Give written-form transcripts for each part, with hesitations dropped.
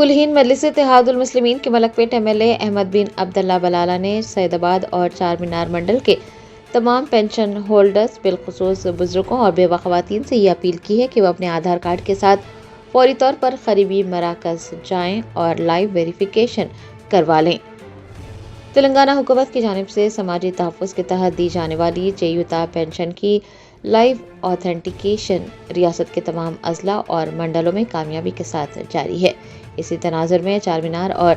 कुलहीन मजलिस इत्तेहादुल मुस्लिमीन के मलकपेट एमएलए अहमद बिन अब्दुल्ला बलाला ने सैदाबाद और चार मीनार मंडल के तमाम पेंशन होल्डर्स बिलखुसूस बुजुर्गों और बेवा खवातीन से ये अपील की है कि वो अपने आधार कार्ड के साथ फौरी तौर पर करीबी मराकज जाएं और लाइव वेरिफिकेशन करवा लें। तेलंगाना हुकूमत की जानिब से समाजी तहफ़्फ़ुज़ के तहत दी जाने वाली चेयुता पेंशन की लाइव ऑथेंटिकेशन रियासत के तमाम अजला और मंडलों में कामयाबी के साथ जारी है। इसी तनाजुर में चार मीनार और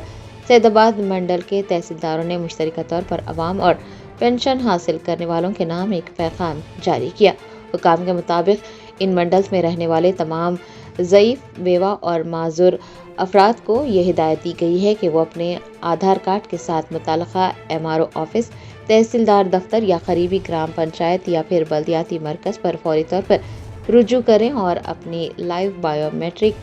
सैदाबाद मंडल के तहसीलदारों ने मुश्तरका तौर पर अवाम और पेंशन हासिल करने वालों के नाम एक पैगाम जारी किया। हुकाम के मुताबिक इन मंडल्स में रहने वाले तमाम ज़ईफ़, बेवा और माज़ूर अफराद को यह हिदायत दी गई है कि वो अपने आधार कार्ड के साथ मुताल्लिक़ा एमआरओ ऑफिस, तहसीलदार दफ्तर या करीबी ग्राम पंचायत या फिर बल्दियाती मरकज़ पर फौरी तौर पर रुजू करें और अपनी लाइव बायोमेट्रिक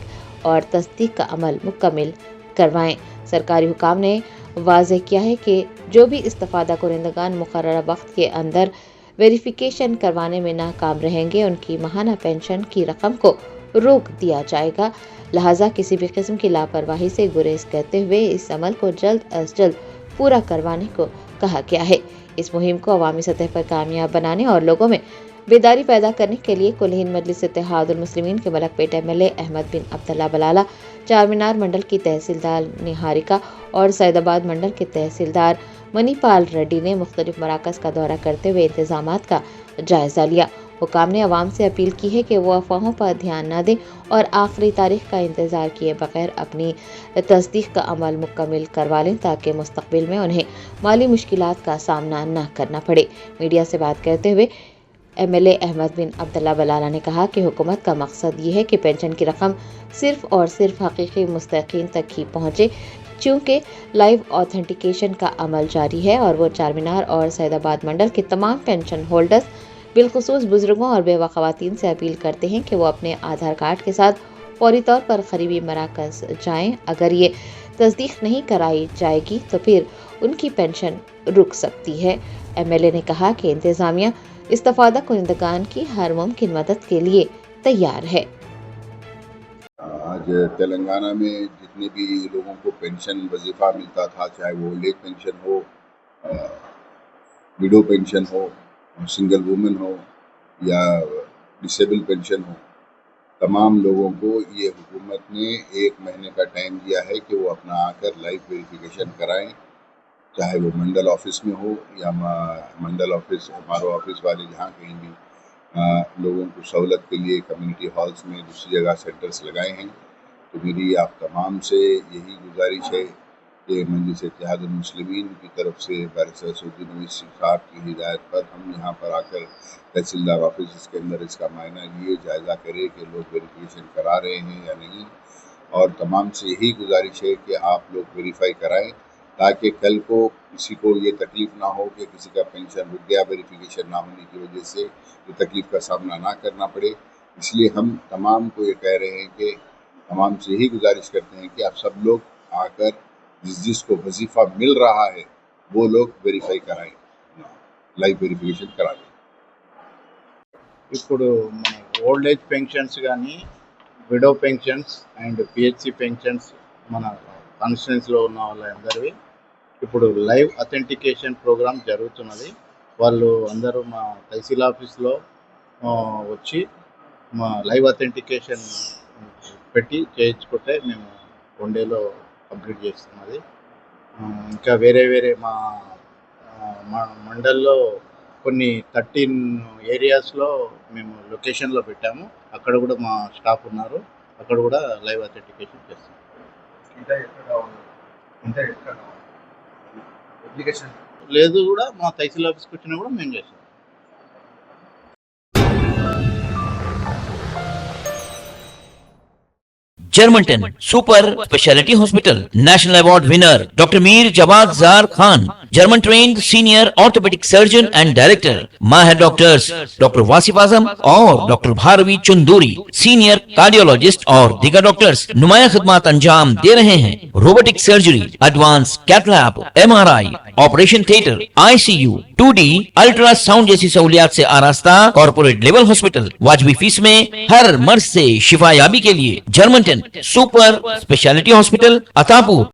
और तस्दीक का अमल मुकम्मल करवाएं। सरकारी हुकाम ने वाज़ेह किया है कि जो भी इस्तिफ़ादा कुरिंदगान मुकर्ररा वक्त के अंदर वेरिफिकेशन करवाने में नाकाम रहेंगे उनकी माहाना पेंशन की रकम को रोक दिया जाएगा। लिहाजा किसी भी किस्म की लापरवाही से गुरेज करते हुए इस अमल को जल्द अज जल्द पूरा करवाने को कहा गया है। इस मुहिम को अवामी सतह पर कामयाब बनाने और लोगों में बेदारी पैदा करने के लिए कुलहीन मजलिस इत्तेहादुल मुस्लिमीन के मलकपेट एमएलए अहमद बिन अब्दुल्ला बलाला, चार मीनार मंडल की तहसीलदार निहारिका और सैदाबाद मंडल के तहसीलदार मनीपाल रेड्डी ने मुख्तलिफ मराकज़ का दौरा करते हुए इंतजामात का जायज़ा लिया। हुकाम ने अवाम से अपील की है कि वो अफवाहों पर ध्यान न दें और आखिरी तारीख का इंतज़ार किए बगैर अपनी तस्दीक का अमल मुकम्मल करवा लें ताकि मुस्तक़बिल में उन्हें माली मुश्किलात का सामना न करना पड़े। मीडिया से बात करते हुए एमएलए अहमद बिन अब्दुल्ला बलाला ने कहा कि हुकूमत का मकसद ये है कि पेंशन की रकम सिर्फ और सिर्फ हकीकी मुस्तहिकीन तक ही पहुँचे। चूँकि लाइव ऑथेंटिकेशन का अमल जारी है और वो चार मीनार और सैदाबाद मंडल के तमाम पेंशन होल्डर्स बिलखुसूस बुजुर्गों और बेवा खवातीन से अपील करते हैं कि वो अपने आधार कार्ड के साथ फौरी तौर पर करीबी मराकज़ जाएं। अगर ये तस्दीक नहीं कराई जाएगी तो फिर उनकी पेंशन रुक सकती है। एमएलए ने कहा कि इंतज़ामिया इस्तिफ़ादा कुरिंदगान की हर मुमकिन मदद के लिए तैयार है। आज तेलंगाना में जितने भी लोगों को पेंशन वजीफ़ा मिलता था, चाहे वो ओल्ड एज पेंशन हो, विडो पेंशन हो, सिंगल वुमेन हो या डिसेबल पेंशन हो, तमाम लोगों को ये हुकूमत ने 1 महीने का टाइम दिया है कि वो अपना आकर लाइव वेरिफिकेशन कराएं, चाहे वो मंडल ऑफिस में हो या मंडल ऑफिस एमआरओ ऑफिस वाले जहाँ कहीं भी लोगों को सहूलत के लिए कम्युनिटी हॉल्स में दूसरी जगह सेंटर्स लगाए हैं। तो मेरी आप तमाम से यही गुजारिश है कि मजलिस इत्तेहादुल मुस्लिमीन की तरफ से बैरिस्टर सऊदी नवीस साहब की हिदायत पर हम यहाँ पर आकर तहसीलदार ऑफिस के अंदर इसका मायना लिए जायज़ा करें कि लोग वेरिफिकेशन करा रहे हैं या नहीं, और तमाम से यही गुजारिश है कि आप लोग वेरीफाई कराएं ताकि कल को किसी को ये तकलीफ़ ना हो कि किसी का पेंशन रुक गया वेरिफिकेशन ना होने की वजह से, ये तकलीफ़ का सामना ना करना पड़े। इसलिए हम तमाम को ये कह रहे हैं कि तमाम से यही गुजारिश करते हैं कि आप सब लोग आकर जिसको वजीफ़ा मिल रहा है वो लोग वेरीफाई कराएं, लाइव वेरिफिकेशन करा लें। ఇప్పుడు మన ఓల్డ్ ఏజ్ పెన్షన్స్ కానీ widow pensions and PHC pensions మన కాన్స్టిట్యున్సీలో ఉన్న వాళ్ళందరివి ఇప్పుడు లైవ్ అథెంటికేషన్ ప్రోగ్రామ్ జరుగుతున్నది. వాళ్ళు అందరూ మా తహసీల్ ఆఫీస్లో వచ్చి మా లైవ్ అథెంటికేషన్ పెట్టి చేయించుకుంటే మేము 1 డేలో కంప్లీట్ చేస్తున్నది. ఇంకా వేరే మా మండల్లో కొన్ని 13 ఏరియాస్లో మేము లొకేషన్లో పెట్టాము. అక్కడ కూడా మా స్టాఫ్ ఉన్నారు, అక్కడ కూడా లైవ్ అథెంటికేషన్ చేస్తాం. లేదు కూడా మా తహసీల్ ఆఫీస్కి వచ్చినా కూడా మేము చేస్తాం. Germanten super speciality hospital national award winner doctor Mir Jawad Zar Khan German trained senior orthopaedic surgeon and director माहिर डॉक्टर्स डॉक्टर वासिफ आजम और doctor Bharvi Chanduri, senior cardiologist और दीगर डॉक्टर्स नुमाया खिदमत अंजाम दे रहे हैं। Robotic surgery, advance cath lab, MRI, operation theatre, ICU, 2D, ultrasound जैसी सहूलियात से आरास्ता कॉर्पोरेट लेवल हॉस्पिटल। वाजबी फीस में हर मर्ज से शिफायाबी के लिए German 10 super speciality hospital, Attapur.